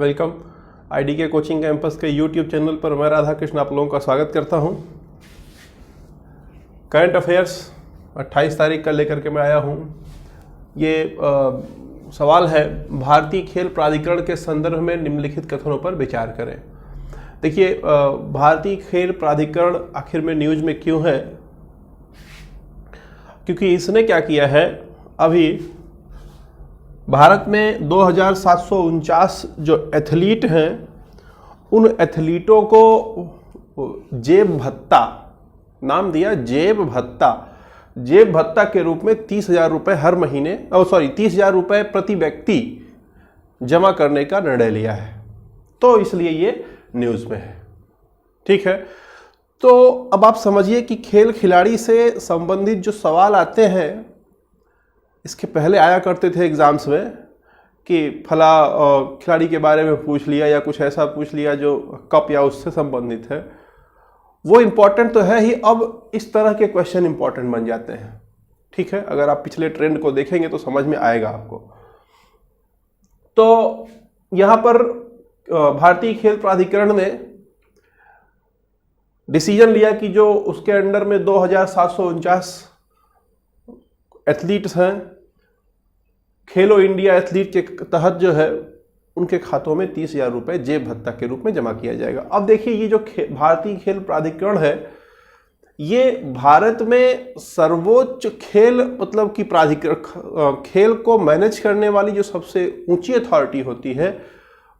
Welcome. ID के coaching campus के YouTube channel पर मैं राधा कृष्ण आप लोगों का स्वागत करता हूं। करंट अफेयर्स 28 तारीख का लेकर के मैं आया हूं। ये सवाल है, भारतीय खेल प्राधिकरण के संदर्भ में निम्नलिखित कथनों पर विचार करें। देखिए, भारतीय खेल प्राधिकरण आखिर में न्यूज में क्यों है? क्योंकि इसने क्या किया है, अभी भारत में 2749 जो एथलीट हैं, उन एथलीटों को जेब भत्ता नाम दिया। जेब भत्ता के रूप में 30,000 रुपये हर महीने 30,000 रुपये प्रति व्यक्ति जमा करने का निर्णय लिया है। तो इसलिए ये न्यूज़ में है। ठीक है, तो अब आप समझिए कि खेल खिलाड़ी से संबंधित जो सवाल आते हैं, इसके पहले आया करते थे एग्जाम्स में कि फला खिलाड़ी के बारे में पूछ लिया या कुछ ऐसा पूछ लिया जो कप या उससे संबंधित है। वो इम्पोर्टेंट तो है ही, अब इस तरह के क्वेश्चन इम्पोर्टेंट बन जाते हैं। ठीक है, अगर आप पिछले ट्रेंड को देखेंगे तो समझ में आएगा आपको। तो यहाँ पर भारतीय खेल प्राधिकरण ने डिसीजन लिया कि जो उसके अंडर में 2749 एथलीट्स हैं, खेलो इंडिया एथलीट के तहत जो है उनके खातों में 30,000 रुपये जेब भत्ता के रूप में जमा किया जाएगा। अब देखिए, ये जो भारतीय खेल प्राधिकरण है, ये भारत में सर्वोच्च खेल मतलब कि प्राधिकरण, खेल को मैनेज करने वाली जो सबसे ऊंची अथॉरिटी होती है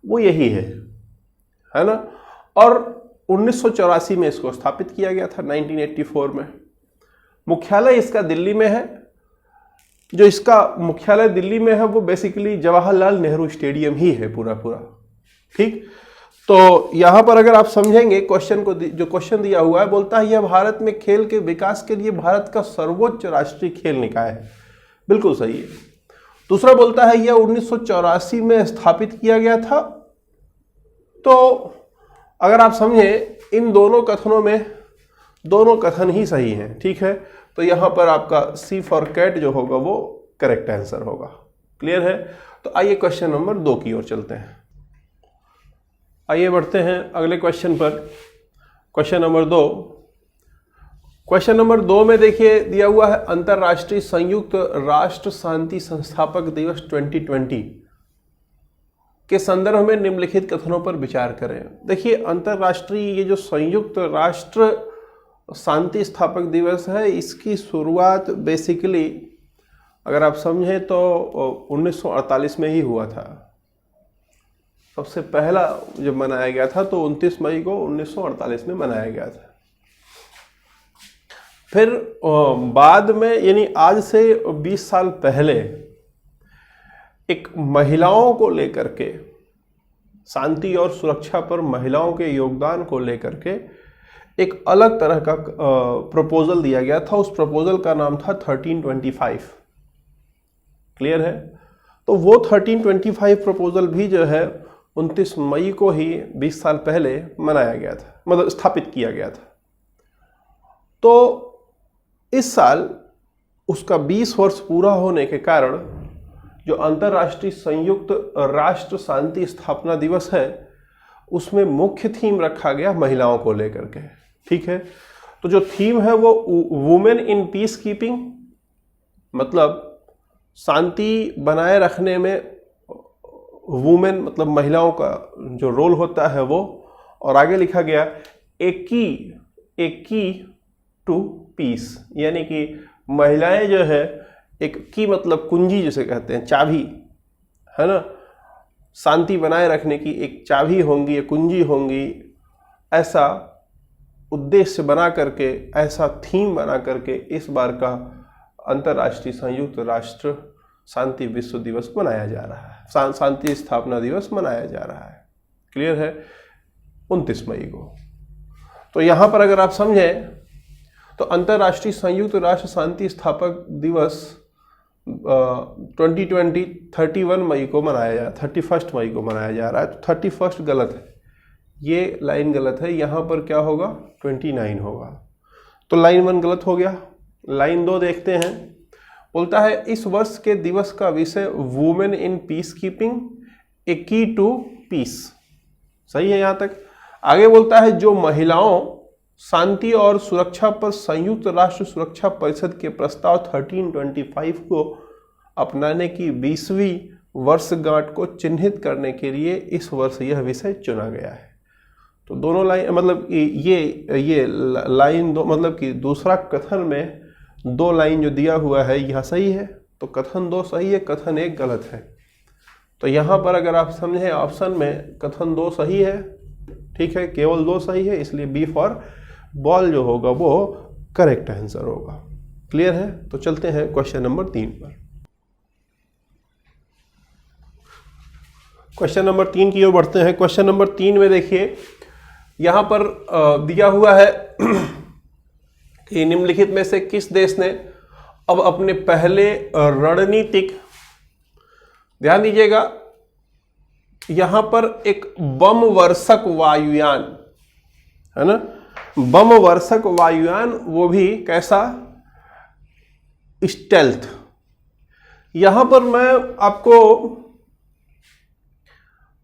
वो यही है ना। और 1984 में इसको स्थापित किया गया था, 1984 में। मुख्यालय इसका दिल्ली में है। जो इसका मुख्यालय दिल्ली में है वो बेसिकली जवाहरलाल नेहरू स्टेडियम ही है पूरा। ठीक, तो यहां पर अगर आप समझेंगे क्वेश्चन को, जो क्वेश्चन दिया हुआ है, बोलता है यह भारत में खेल के विकास के लिए भारत का सर्वोच्च राष्ट्रीय खेल निकाय है। बिल्कुल सही है। दूसरा बोलता है यह 1984 में स्थापित किया गया था। तो अगर आप समझें, इन दोनों कथनों में दोनों कथन ही सही हैं। ठीक है, तो यहां पर आपका सी फॉर कैट जो होगा वो करेक्ट आंसर होगा। क्लियर है? तो आइए क्वेश्चन नंबर 2 की ओर चलते हैं। आइए बढ़ते हैं अगले क्वेश्चन पर। Question number 2। क्वेश्चन नंबर 2 में देखिए दिया हुआ है, अंतरराष्ट्रीय संयुक्त राष्ट्र शांति संस्थापक दिवस 2020 के संदर्भ में निम्नलिखित कथनों पर विचार करें। देखिए, अंतरराष्ट्रीय ये जो संयुक्त राष्ट्र शांति स्थापक दिवस है, इसकी शुरुआत बेसिकली अगर आप समझें तो 1948 में ही हुआ था। सबसे पहला जब मनाया गया था तो 29 मई को 1948 में मनाया गया था। फिर बाद में, यानी आज से 20 साल पहले, एक महिलाओं को लेकर के, शांति और सुरक्षा पर महिलाओं के योगदान को लेकर के एक अलग तरह का प्रपोजल दिया गया था। उस प्रपोजल का नाम था 1325। क्लियर है? तो वो 1325 प्रपोजल भी जो है 29 मई को ही 20 साल पहले मनाया गया था, मतलब स्थापित किया गया था। तो इस साल उसका 20 वर्ष पूरा होने के कारण जो अंतर्राष्ट्रीय संयुक्त राष्ट्र शांति स्थापना दिवस है, उसमें मुख्य थीम रखा गया महिलाओं को लेकर के। ठीक है, तो जो थीम है वो वुमेन इन पीस कीपिंग, मतलब शांति बनाए रखने में वुमेन मतलब महिलाओं का जो रोल होता है वो। और आगे लिखा गया ए की टू पीस, यानी कि महिलाएं जो है, एक की मतलब कुंजी जिसे कहते हैं, चाबी है ना, शांति बनाए रखने की एक चाबी होंगी, एक कुंजी होंगी। ऐसा उद्देश्य बना करके, ऐसा थीम बना करके इस बार का अंतर्राष्ट्रीय संयुक्त राष्ट्र शांति विश्व दिवस मनाया जा रहा है, शांति स्थापना दिवस मनाया जा रहा है। क्लियर है? 29 मई को। तो यहां पर अगर आप समझें तो अंतर्राष्ट्रीय संयुक्त राष्ट्र शांति स्थापक दिवस 2020 31 मई को मनाया जा, 31 मई को मनाया जा रहा है। तो 31 गलत है, ये लाइन गलत है। यहाँ पर क्या होगा? 29 होगा। तो लाइन 1 गलत हो गया। लाइन 2 देखते हैं। बोलता है इस वर्ष के दिवस का विषय वुमेन इन पीस कीपिंग ए की टू पीस। सही है यहां तक। आगे बोलता है जो महिलाओं शांति और सुरक्षा पर संयुक्त राष्ट्र सुरक्षा परिषद के प्रस्ताव 1325 को अपनाने की 20वीं वर्षगांठ को चिन्हित करने के लिए इस वर्ष यह विषय चुना गया है। तो दोनों लाइन मतलब ये लाइन दो मतलब कि दूसरा कथन में दो लाइन जो दिया हुआ है यह सही है, तो कथन 2 सही है, कथन 1 गलत है। तो यहाँ पर अगर आप समझें ऑप्शन में कथन 2 सही है, ठीक है, केवल 2 सही है, इसलिए बी फॉर बॉल जो होगा वो करेक्ट आंसर होगा। क्लियर है। तो चलते हैं क्वेश्चन नंबर 3 पर। क्वेश्चन नंबर 3 की ओर बढ़ते हैं। क्वेश्चन नंबर 3 में देखिए यहां पर दिया हुआ है कि निम्नलिखित में से किस देश ने अब अपने पहले रणनीतिक, ध्यान दीजिएगा यहां पर एक बम वर्षक वायुयान है ना, बम वर्षक वायुयान, वो भी कैसा, स्टेल्थ। यहां पर मैं आपको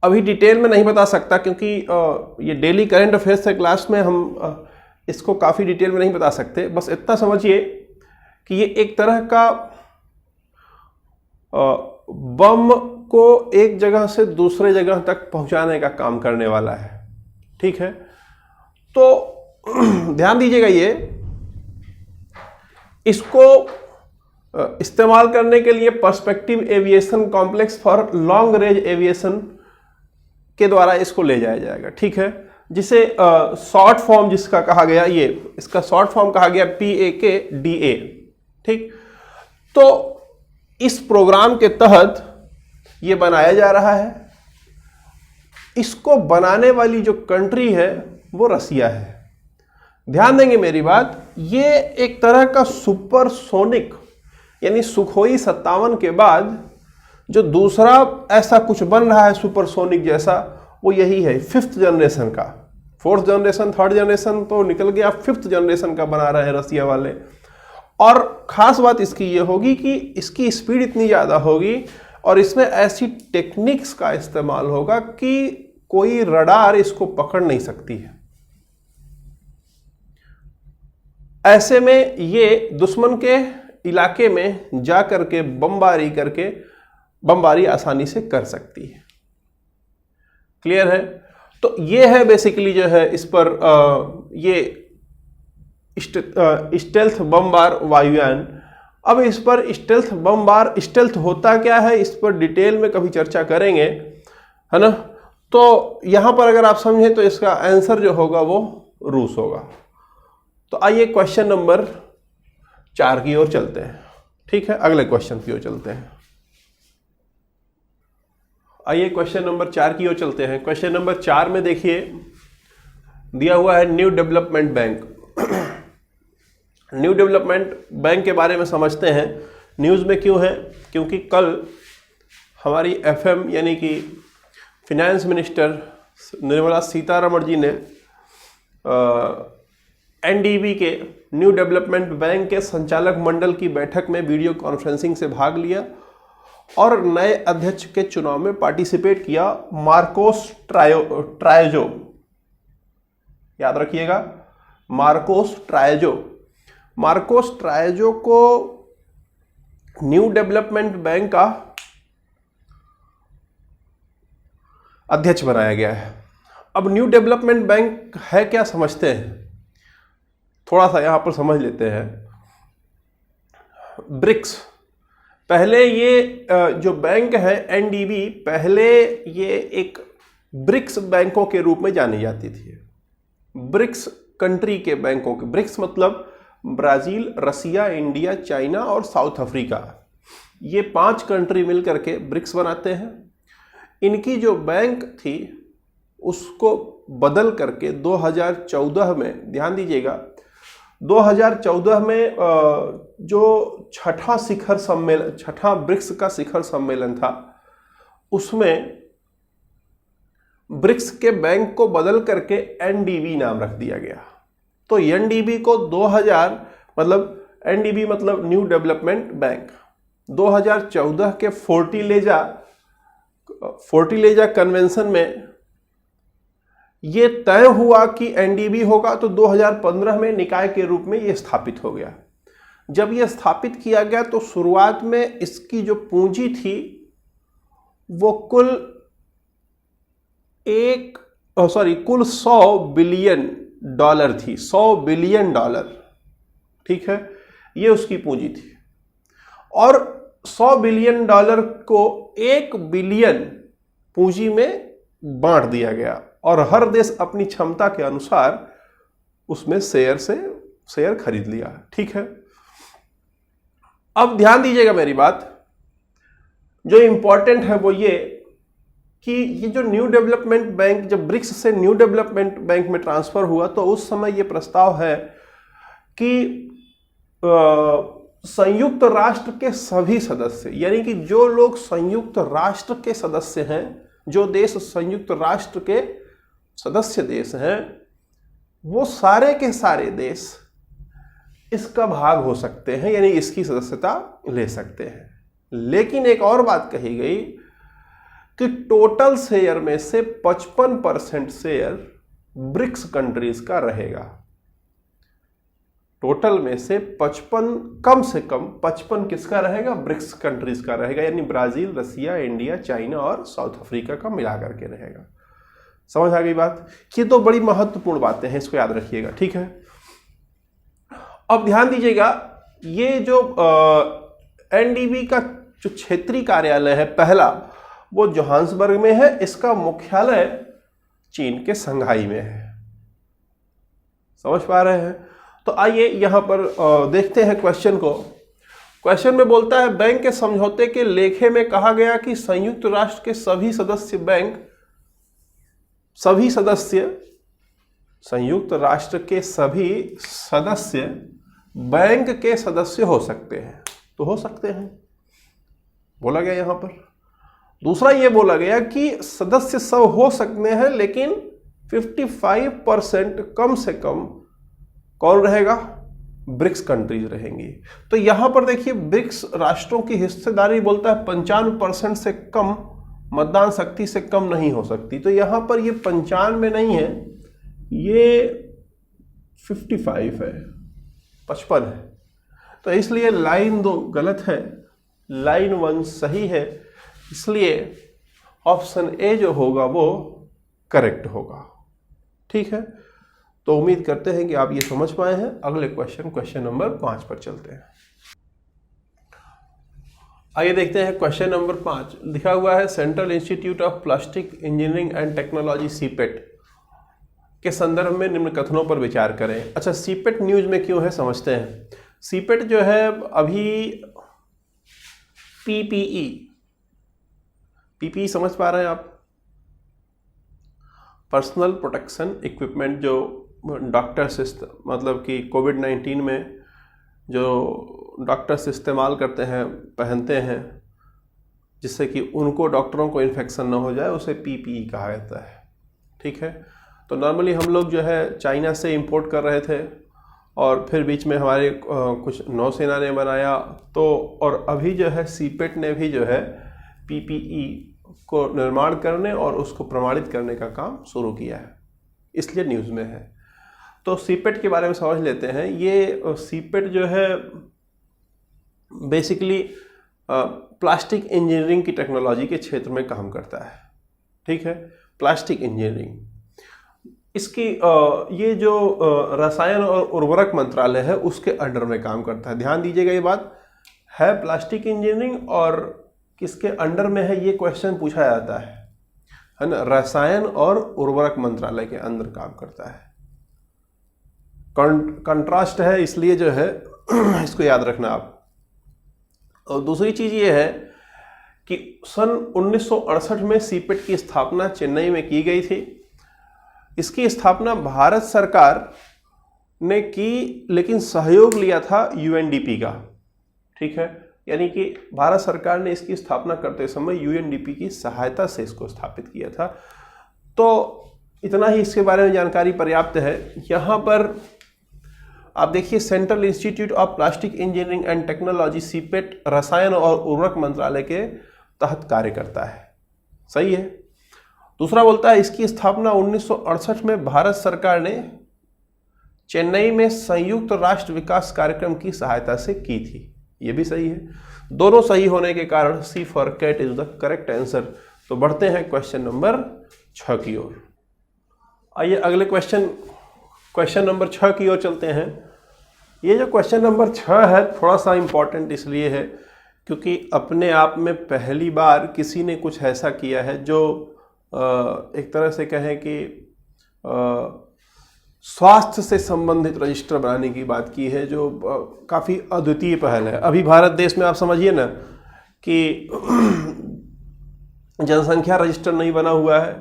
अभी डिटेल में नहीं बता सकता क्योंकि ये डेली करंट अफेयर्स से क्लास में हम इसको काफ़ी डिटेल में नहीं बता सकते। बस इतना समझिए कि ये एक तरह का बम को एक जगह से दूसरे जगह तक पहुंचाने का काम करने वाला है। ठीक है, तो ध्यान दीजिएगा ये इसको इस्तेमाल करने के लिए perspective aviation complex for long range aviation के द्वारा इसको ले जाया जाएगा। ठीक है, जिसे शॉर्ट फॉर्म जिसका कहा गया, ये इसका शॉर्ट फॉर्म कहा गया PAKDA। ठीक, तो इस प्रोग्राम के तहत ये बनाया जा रहा है। इसको बनाने वाली जो कंट्री है वो रसिया है। ध्यान देंगे मेरी बात, ये एक तरह का सुपरसोनिक यानी सुखोई 57 के बाद जो दूसरा ऐसा कुछ बन रहा है सुपरसोनिक जैसा, वो यही है 5th जनरेशन का। 4th जनरेशन 3rd जनरेशन तो निकल गया, 5th जनरेशन का बना रहे हैं रसिया वाले। और खास बात इसकी ये होगी कि इसकी स्पीड इतनी ज़्यादा होगी और इसमें ऐसी टेक्निक्स का इस्तेमाल होगा कि कोई रडार इसको पकड़ नहीं सकती है। ऐसे में ये दुश्मन के इलाके में जा करके बमबारी आसानी से कर सकती है। क्लियर है। तो ये है बेसिकली जो है इस पर ये स्टेल्थ बमबार वायुयान। अब इस पर स्टेल्थ होता क्या है, इस पर डिटेल में कभी चर्चा करेंगे, है ना। तो यहां पर अगर आप समझें तो इसका आंसर जो होगा वो रूस होगा। तो आइए क्वेश्चन नंबर 4 की ओर चलते हैं। ठीक है, अगले क्वेश्चन की ओर चलते हैं। आइए क्वेश्चन नंबर 4 की ओर चलते हैं। क्वेश्चन नंबर 4 में देखिए दिया हुआ है new development bank. New development bank के बारे में समझते हैं। न्यूज़ में क्यों है, क्योंकि कल हमारी FM यानी कि फिनेंस मिनिस्टर निर्मला सीतारमण जी ने NDB के न्यू डेवलपमेंट बैंक के संचालक मंडल की बैठक में वीडियो कॉन्फ्रेंसिंग से भाग लिया और नए अध्यक्ष के चुनाव में पार्टिसिपेट किया। मार्कोस ट्रायजो, याद रखिएगा, मार्कोस ट्रायजो को न्यू डेवलपमेंट बैंक का अध्यक्ष बनाया गया है। अब न्यू डेवलपमेंट बैंक है क्या, समझते हैं, थोड़ा सा यहां पर समझ लेते हैं। ब्रिक्स, पहले ये जो बैंक है NDB, पहले ये एक ब्रिक्स बैंकों के रूप में जानी जाती थी। ब्रिक्स कंट्री के बैंकों के, ब्रिक्स मतलब ब्राजील, रसिया, इंडिया, चाइना और साउथ अफ्रीका, ये 5 कंट्री मिलकर के ब्रिक्स बनाते हैं। इनकी जो बैंक थी उसको बदल करके 2014 में, ध्यान दीजिएगा, 2014 में जो छठा ब्रिक्स का शिखर सम्मेलन था, उसमें ब्रिक्स के बैंक को बदल करके NDB नाम रख दिया गया। तो NDB को 2000 मतलब NDB मतलब न्यू डेवलपमेंट बैंक 2014 के फोर्टिलेजा फोर्टिलेजा कन्वेंशन में ये तय हुआ कि एनडीबी होगा, तो 2015 में निकाय के रूप में ये स्थापित हो गया। जब ये स्थापित किया गया तो शुरुआत में इसकी जो पूंजी थी वो कुल कुल 100 बिलियन डॉलर थी, 100 बिलियन डॉलर, ठीक है, ये उसकी पूंजी थी। और 100 बिलियन डॉलर को 1 बिलियन पूंजी में बांट दिया गया और हर देश अपनी क्षमता के अनुसार उसमें शेयर खरीद लिया, ठीक है। अब ध्यान दीजिएगा मेरी बात, जो इंपॉर्टेंट है वो ये कि ये जो न्यू डेवलपमेंट बैंक जब ब्रिक्स से न्यू डेवलपमेंट बैंक में ट्रांसफर हुआ तो उस समय ये प्रस्ताव है कि संयुक्त राष्ट्र के सभी सदस्य, यानी कि जो लोग संयुक्त राष्ट्र के सदस्य हैं, जो देश संयुक्त राष्ट्र के सदस्य देश हैं, वो सारे के सारे देश इसका भाग हो सकते हैं, यानी इसकी सदस्यता ले सकते हैं। लेकिन एक और बात कही गई कि टोटल शेयर में से 55% शेयर ब्रिक्स कंट्रीज का रहेगा। टोटल में से 55 कम से कम 55 किसका रहेगा? ब्रिक्स कंट्रीज का रहेगा, यानी ब्राजील, रसिया, इंडिया, चाइना और साउथ अफ्रीका का मिला करके रहेगा। समझ आ गई बात? ये तो बड़ी महत्वपूर्ण बातें हैं, इसको याद रखिएगा, ठीक है। अब ध्यान दीजिएगा, ये जो एनडीबी का जो क्षेत्रीय कार्यालय है पहला, वो जोहान्सबर्ग में है। इसका मुख्यालय चीन के संघाई में है। समझ पा रहे हैं? तो आइए यहां पर देखते हैं क्वेश्चन को। क्वेश्चन में बोलता है, बैंक के समझौते के लेखे में कहा गया कि संयुक्त राष्ट्र के सभी संयुक्त राष्ट्र के सभी सदस्य बैंक के सदस्य हो सकते हैं। तो हो सकते हैं बोला गया यहां पर। दूसरा ये बोला गया कि सदस्य सब हो सकते हैं, लेकिन 55% कम से कम कौन रहेगा? ब्रिक्स कंट्रीज रहेंगी। तो यहां पर देखिए, ब्रिक्स राष्ट्रों की हिस्सेदारी बोलता है 55% से कम, मतदान शक्ति से कम नहीं हो सकती। तो यहां पर ये 95 नहीं है, ये 55 है, 55 है। तो इसलिए लाइन 2 गलत है, लाइन 1 सही है। इसलिए ऑप्शन ए जो होगा वो करेक्ट होगा, ठीक है। तो उम्मीद करते हैं कि आप ये समझ पाए हैं। अगले क्वेश्चन नंबर 5 पर चलते हैं। आइए देखते हैं क्वेश्चन नंबर 5। लिखा हुआ है, central institute of plastic engineering and technology CIPET के संदर्भ में निम्न कथनों पर विचार करें। अच्छा, सीपेट न्यूज में क्यों है समझते हैं। सीपेट जो है अभी पीपीई समझ पा रहे हैं आप? पर्सनल प्रोटेक्शन इक्विपमेंट, जो डॉक्टर्स मतलब कि कोविड-19 में जो डॉक्टर्स इस्तेमाल करते हैं, पहनते हैं, जिससे कि उनको, डॉक्टरों को इन्फेक्शन ना हो जाए, उसे पीपीई कहा जाता है, ठीक है। तो नॉर्मली हम लोग जो है चाइना से इंपोर्ट कर रहे थे और फिर बीच में हमारे कुछ नौसेना ने बनाया, तो और अभी जो है सीपेट ने भी जो है पीपीई को निर्माण करने और उसको प्रमाणित करने का काम शुरू किया है, इसलिए न्यूज़ में है। तो सीपेट के बारे में समझ लेते हैं। ये सीपेट जो है बेसिकली प्लास्टिक इंजीनियरिंग की टेक्नोलॉजी के क्षेत्र में काम करता है, ठीक है। प्लास्टिक इंजीनियरिंग, इसकी ये जो रसायन और उर्वरक मंत्रालय है उसके अंडर में काम करता है। ध्यान दीजिएगा, ये बात है प्लास्टिक इंजीनियरिंग और किसके अंडर में है, ये क्वेश्चन पूछा जाता है ना। रसायन और उर्वरक मंत्रालय के अंदर काम करता है। कंट्रास्ट है, इसलिए जो है इसको याद रखना आप। और दूसरी चीज ये है कि सन 1968 में सीपेट की स्थापना चेन्नई में की गई थी। इसकी स्थापना भारत सरकार ने की, लेकिन सहयोग लिया था यूएनडीपी का, ठीक है। यानी कि भारत सरकार ने इसकी स्थापना करते समय यूएनडीपी की सहायता से इसको स्थापित किया था। तो इतना ही इसके बारे में जानकारी पर्याप्त है। यहाँ पर आप देखिए, central institute of plastic engineering and technology CIPET रसायन और उर्वरक मंत्रालय के तहत कार्य करता है। सही है। दूसरा बोलता है इसकी स्थापना 1968 में भारत सरकार ने चेन्नई में संयुक्त राष्ट्र विकास कार्यक्रम की सहायता से की थी। यह भी सही है। दोनों सही होने के कारण C for cat is the correct answer. तो बढ़ते हैं क्वेश्चन नंबर 6 की ओर। आइए अगले क्वेश्चन नंबर 6 की ओर चलते हैं। ये जो क्वेश्चन नंबर 6 है थोड़ा सा इंपॉर्टेंट इसलिए है क्योंकि अपने आप में पहली बार किसी ने कुछ ऐसा किया है जो एक तरह से कहें कि स्वास्थ्य से संबंधित रजिस्टर बनाने की बात की है, जो काफ़ी अद्वितीय पहल है। अभी भारत देश में आप समझिए ना कि जनसंख्या रजिस्टर नहीं बना हुआ है,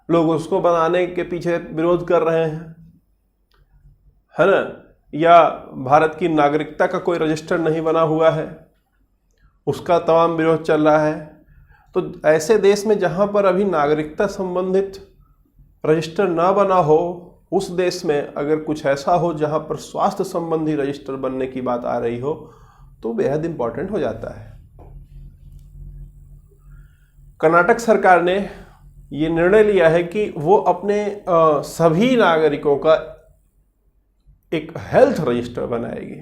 लोग उसको बनाने के पीछे विरोध कर रहे हैं, है ना, या भारत की नागरिकता का कोई रजिस्टर नहीं बना हुआ है, उसका तमाम विरोध चल रहा है। तो ऐसे देश में जहाँ पर अभी नागरिकता संबंधित रजिस्टर ना बना हो, उस देश में अगर कुछ ऐसा हो जहाँ पर स्वास्थ्य संबंधी रजिस्टर बनने की बात आ रही हो तो बेहद इंपॉर्टेंट हो जाता है। कर्नाटक सरकार ने ये निर्णय लिया है कि वो अपने सभी नागरिकों का एक हेल्थ रजिस्टर बनाएगी,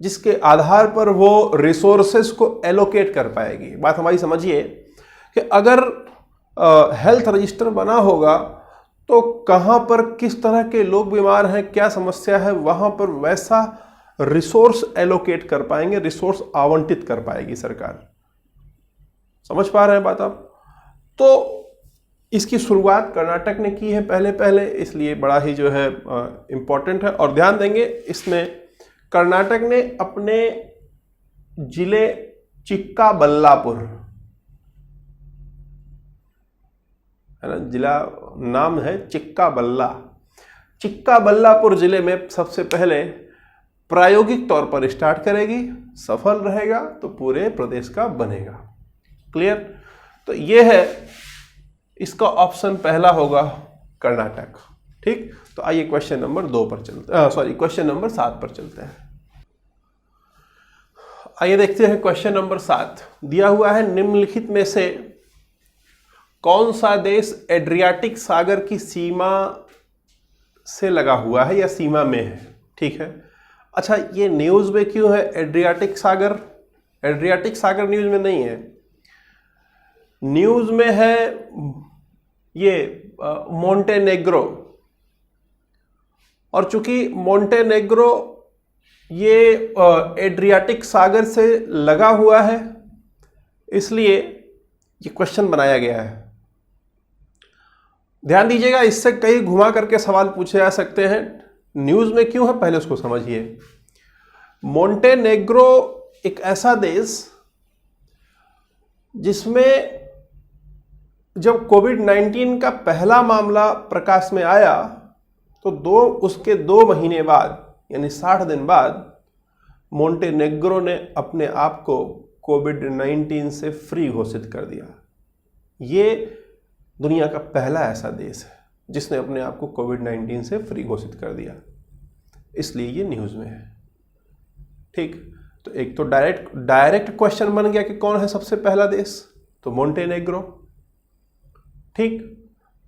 जिसके आधार पर वो रिसोर्सेस को एलोकेट कर पाएगी। बात हमारी समझिए कि अगर हेल्थ रजिस्टर बना होगा तो कहाँ पर किस तरह के लोग बीमार हैं, क्या समस्या है, वहाँ पर वैसा रिसोर्स एलोकेट कर पाएंगे, रिसोर्स आवंटित कर पाएगी सरकार। समझ पा रहे हैं बात आप? तो इसकी शुरुआत कर्नाटक ने की है पहले, इसलिए बड़ा ही जो है इम्पोर्टेंट है। और ध्यान देंगे इसमें कर्नाटक ने अपने जिले चिक्काबल्लापुर, है ना, जिला नाम है चिक्काबल्लापुर जिले में सबसे पहले प्रायोगिक तौर पर स्टार्ट करेगी। सफल रहेगा तो पूरे प्रदेश का बनेगा। क्लियर? तो ये है, इसका ऑप्शन पहला होगा कर्नाटक। ठीक, तो आइए क्वेश्चन नंबर 7 पर चलते हैं। आइए देखते हैं क्वेश्चन नंबर 7 दिया हुआ है, निम्नलिखित में से कौन सा देश एड्रियाटिक सागर की सीमा से लगा हुआ है या सीमा में है? ठीक है, अच्छा ये न्यूज में क्यों है एड्रियाटिक सागर? एड्रियाटिक सागर न्यूज में नहीं है, न्यूज में है ये मोंटेनेग्रो। और चूंकि मोंटेनेग्रो ये एड्रियाटिक सागर से लगा हुआ है, इसलिए ये क्वेश्चन बनाया गया है। ध्यान दीजिएगा, इससे कई घुमा करके सवाल पूछे जा सकते हैं। न्यूज में क्यों है पहले उसको समझिए। मोंटेनेग्रो एक ऐसा देश जिसमें जब कोविड-19 का पहला मामला प्रकाश में आया तो उसके 2 महीने बाद यानी 60 दिन बाद मोंटेनेग्रो ने अपने आप को कोविड-19 से फ्री घोषित कर दिया। ये दुनिया का पहला ऐसा देश है जिसने अपने आप को कोविड-19 से फ्री घोषित कर दिया, इसलिए ये न्यूज में है। ठीक, तो एक तो डायरेक्ट क्वेश्चन बन गया कि कौन है सबसे पहला देश, तो मोंटेनेग्रो। ठीक,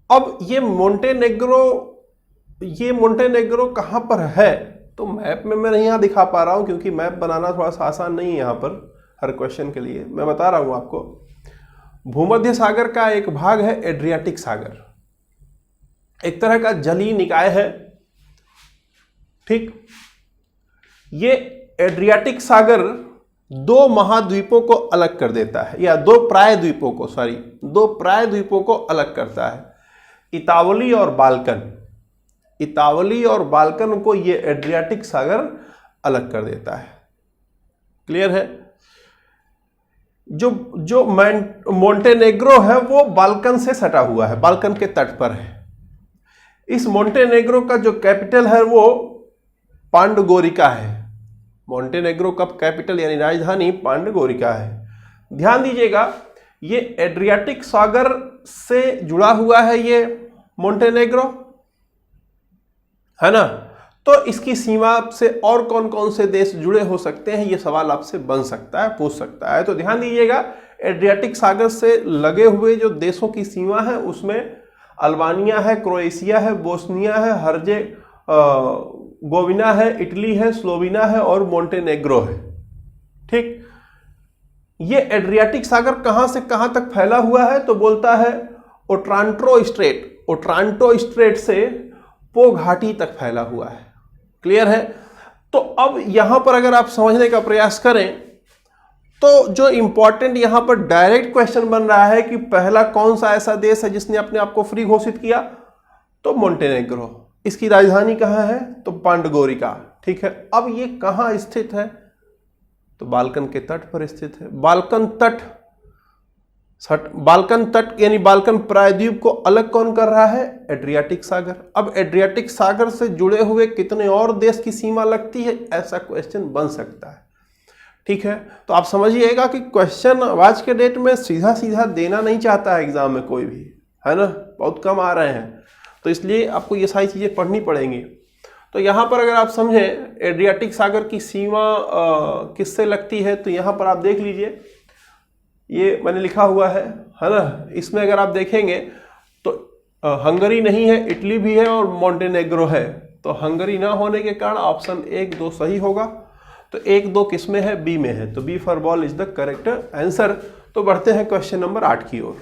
अब ये मोंटेनेग्रो कहां पर है? तो मैप में मैं यहां दिखा पा रहा हूं क्योंकि मैप बनाना थोड़ा सा आसान नहीं है यहां पर हर क्वेश्चन के लिए। मैं बता रहा हूं आपको, भूमध्य सागर का एक भाग है एड्रियाटिक सागर, एक तरह का जलीय निकाय है। ठीक, ये एड्रियाटिक सागर 2 महाद्वीपों को अलग कर देता है, या 2 प्राय द्वीपों को अलग करता है, इतावली और बाल्कन को ये एड्रियाटिक सागर अलग कर देता है। क्लियर है? जो मोंटेनेग्रो है वो बाल्कन से सटा हुआ है, बाल्कन के तट पर है। इस मोंटेनेग्रो का जो कैपिटल है वो पांडगोरिका है। मोंटेनेग्रो का कैपिटल यानी राजधानी पांडगोरिका है। ध्यान दीजिएगा, ये एड्रियाटिक सागर से जुड़ा हुआ है ये मोंटेनेग्रो, है ना। तो इसकी सीमा से और कौन कौन से देश जुड़े हो सकते हैं, ये सवाल आपसे बन सकता है, पूछ सकता है। तो ध्यान दीजिएगा, एड्रियाटिक सागर से लगे हुए जो देशों की सीमा है उसमें अल्बानिया है, क्रोएशिया है, बोस्निया है, हर्जे गोविना है, इटली है, स्लोवेनिया है और मोंटेनेग्रो है। ठीक, ये एड्रियाटिक सागर कहां से कहां तक फैला हुआ है? तो बोलता है ओट्रांटो स्ट्रेट से पो घाटी तक फैला हुआ है। क्लियर है? तो अब यहां पर अगर आप समझने का प्रयास करें तो जो इंपॉर्टेंट यहां पर डायरेक्ट क्वेश्चन बन रहा है कि पहला कौन सा ऐसा देश है जिसने अपने आप को फ्री घोषित किया? तो मोंटेनेग्रो। इसकी राजधानी कहां है? तो पांडगोरिका। ठीक है, अब ये कहां स्थित है? तो बाल्कन के तट पर स्थित है। बाल्कन तट यानी बाल्कन प्रायद्वीप को अलग कौन कर रहा है? एड्रियाटिक सागर। अब एड्रियाटिक सागर से जुड़े हुए कितने और देश की सीमा लगती है? ऐसा क्वेश्चन बन सकता है। ठीक है, तो आप समझिएगा कि क्वेश्चन आज के डेट में सीधा सीधा देना नहीं चाहता है एग्जाम में कोई भी, है ना, बहुत कम आ रहे हैं, तो इसलिए आपको ये सारी चीजें पढ़नी पड़ेंगी। तो यहाँ पर अगर आप समझें एड्रियाटिक सागर की सीमा किससे लगती है, तो यहाँ पर आप देख लीजिए, ये मैंने लिखा हुआ है ना। इसमें अगर आप देखेंगे तो हंगरी नहीं है, इटली भी है और मोंटेनेग्रो है। तो हंगरी ना होने के कारण ऑप्शन 1, 2 सही होगा। तो 1, 2 किस में है? बी में है। तो B for ball is the correct answer. तो बढ़ते हैं क्वेश्चन नंबर 8 की ओर।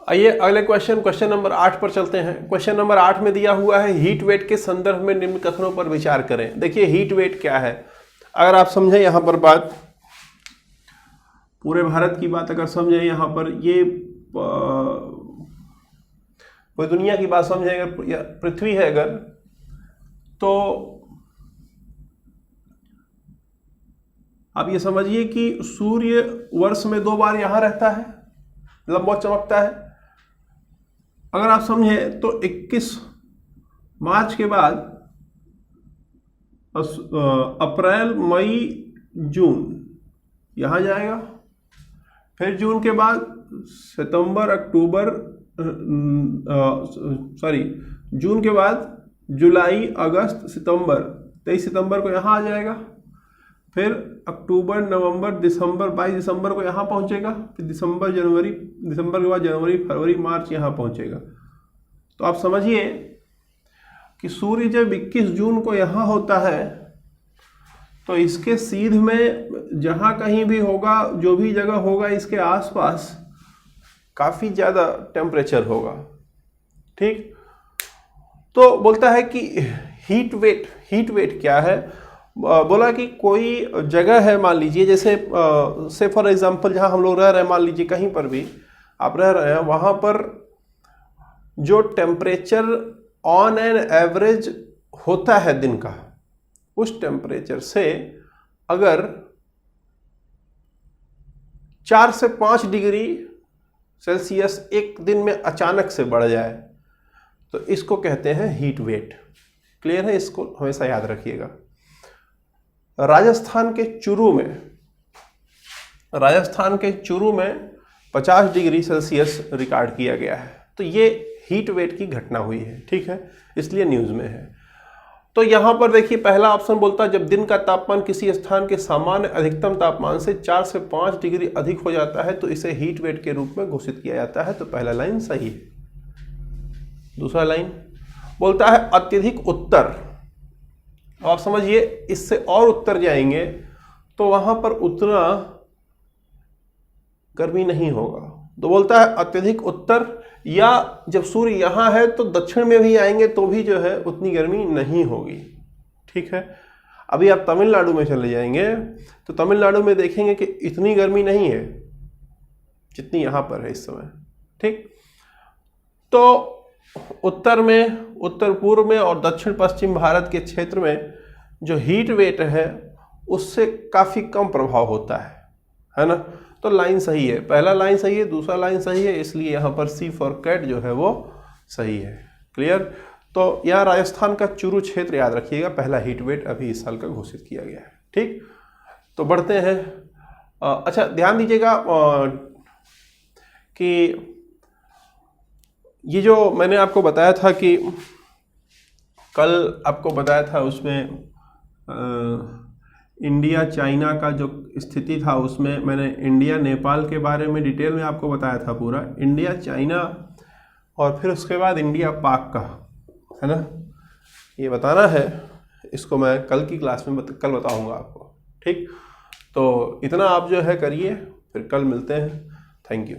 आइए अगले क्वेश्चन नंबर 8 पर चलते हैं। क्वेश्चन नंबर 8 में दिया हुआ है हीट वेट के संदर्भ में निम्न कथनों पर विचार करें। देखिए हीट वेट क्या है, अगर आप समझें यहाँ पर बात, पूरे भारत की बात अगर समझें यहाँ पर, ये कोई दुनिया की बात समझें, अगर पृथ्वी है अगर, तो आप ये समझिए कि सूर्य वर्ष में 2 बार यहां रहता है, मतलब बहुत चमकता है। अगर आप समझें तो 21 मार्च के बाद अप्रैल, मई, जून यहां जाएगा, फिर जून के बाद सितंबर, अक्टूबर, जून के बाद जुलाई, अगस्त, सितंबर, 23 सितंबर को यहां आ जाएगा, फिर अक्टूबर, नवंबर, दिसंबर, 22 दिसंबर को यहाँ पहुँचेगा, फिर दिसंबर के बाद जनवरी, फरवरी, मार्च यहाँ पहुँचेगा। तो आप समझिए कि सूर्य जब 21 जून को यहाँ होता है तो इसके सीध में जहाँ कहीं भी होगा, जो भी जगह होगा इसके आसपास काफ़ी ज़्यादा टेम्परेचर होगा। ठीक, तो बोलता है कि हीट वेट क्या है? बोला कि कोई जगह है, मान लीजिए जैसे से फॉर एग्जांपल जहां हम लोग रह रहे हैं, मान लीजिए कहीं पर भी आप रह रहे हैं, वहां पर जो टेम्परेचर ऑन एन एवरेज होता है दिन का, उस टेम्परेचर से अगर 4 से 5 डिग्री सेल्सियस एक दिन में अचानक से बढ़ जाए तो इसको कहते हैं हीट वेट। क्लियर है? इसको हमेशा याद रखिएगा। राजस्थान के चूरू में 50 डिग्री सेल्सियस रिकॉर्ड किया गया है। तो ये हीट वेट की घटना हुई है। ठीक है, इसलिए न्यूज़ में है। तो यहाँ पर देखिए पहला ऑप्शन बोलता है जब दिन का तापमान किसी स्थान के सामान्य अधिकतम तापमान से 4 से 5 डिग्री अधिक हो जाता है तो इसे हीट वेट के रूप में घोषित किया जाता है। तो पहला लाइन सही है। दूसरा लाइन बोलता है अत्यधिक उत्तर। आप समझिए इससे और उत्तर जाएंगे तो वहां पर उतना गर्मी नहीं होगा। तो बोलता है अत्यधिक उत्तर, या जब सूर्य यहां है तो दक्षिण में भी आएंगे तो भी जो है उतनी गर्मी नहीं होगी। ठीक है, अभी आप तमिलनाडु में चले जाएंगे तो तमिलनाडु में देखेंगे कि इतनी गर्मी नहीं है जितनी यहां पर है इस समय। ठीक, तो उत्तर में, उत्तर पूर्व में और दक्षिण पश्चिम भारत के क्षेत्र में जो हीट वेट है उससे काफ़ी कम प्रभाव होता है ना। तो लाइन सही है, पहला लाइन सही है, दूसरा लाइन सही है, इसलिए यहाँ पर सी फॉर कैट जो है वो सही है। क्लियर? तो यहाँ राजस्थान का चूरू क्षेत्र याद रखिएगा, पहला हीट वेट अभी इस साल का घोषित किया गया है। ठीक, तो बढ़ते हैं। अच्छा ध्यान दीजिएगा कि ये जो मैंने आपको बताया था कि कल आपको बताया था उसमें इंडिया चाइना का जो स्थिति था, उसमें मैंने इंडिया नेपाल के बारे में डिटेल में आपको बताया था पूरा, इंडिया चाइना और फिर उसके बाद इंडिया पाक का, है ना, ये बताना है। इसको मैं कल की क्लास में कल बताऊंगा आपको, ठीक। तो इतना आप जो है करिए, फिर कल मिलते हैं। Thank you.